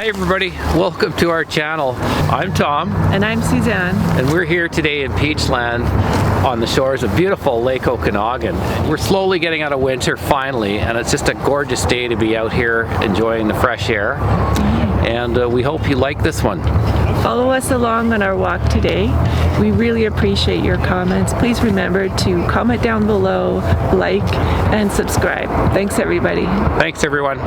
Hi everybody, welcome to our channel. I'm Tom. And I'm Suzanne. And we're here today in Peachland on the shores of beautiful Lake Okanagan. We're slowly getting out of winter finally, and it's just a gorgeous day to be out here enjoying the fresh air. And we hope you like this one. Follow us along on our walk today. We really appreciate your comments. Please remember to comment down below, like, and subscribe. Thanks everybody. Thanks everyone.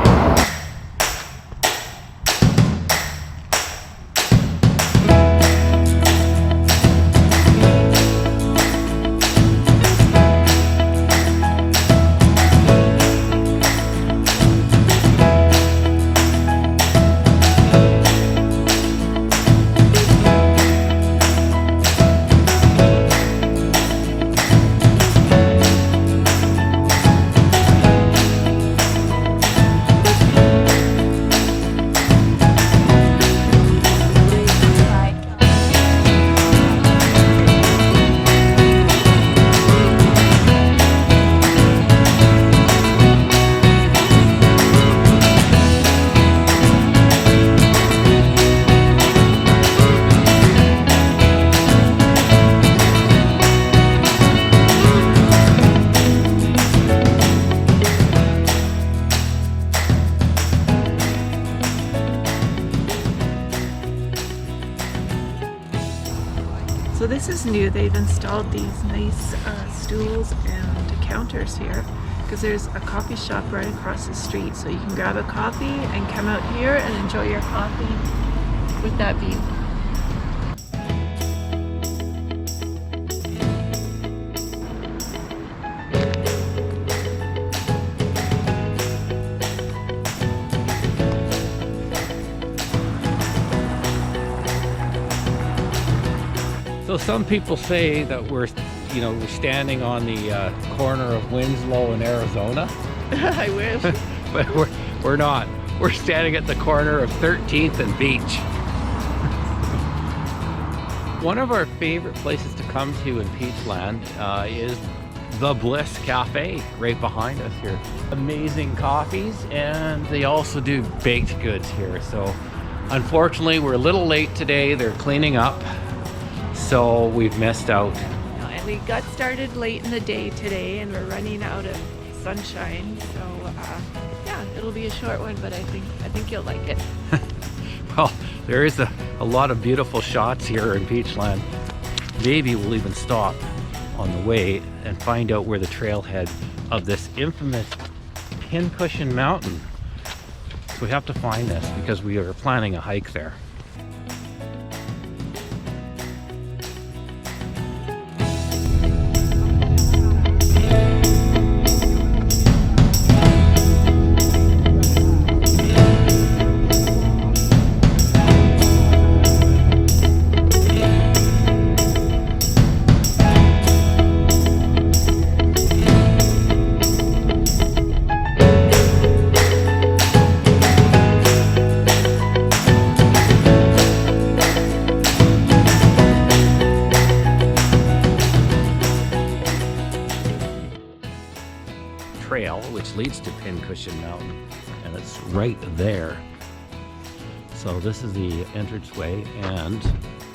So this is new. They've installed these nice stools and counters here because there's a coffee shop right across the street. So you can grab a coffee and come out here and enjoy your coffee with that view. So some people say that we're standing on the corner of Winslow and Arizona. I wish. But we're not. We're standing at the corner of 13th and Beach. One of our favorite places to come to in Peachland is the Bliss Cafe right behind us here. Amazing coffees, and they also do baked goods here. So unfortunately we're a little late today. They're cleaning up. So we've missed out. And we got started late in the day today and we're running out of sunshine. So yeah, it'll be a short one, but I think you'll like it. Well, there is a lot of beautiful shots here in Peachland. Maybe we'll even stop on the way and find out where the trailhead of this infamous Pincushion Mountain. So we have to find this because we are planning a hike there. Trail which leads to Pincushion Mountain, and it's right there. So this is the entranceway, and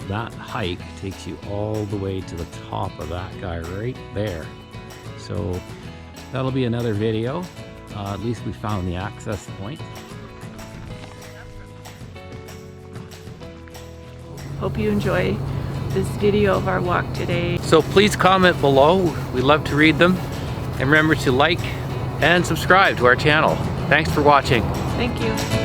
that hike takes you all the way to the top of that guy right there. So that'll be another video. At least we found the access point. Hope you enjoy this video of our walk today. So please comment below. We love to read them. And remember to like and subscribe to our channel. Thanks for watching. Thank you.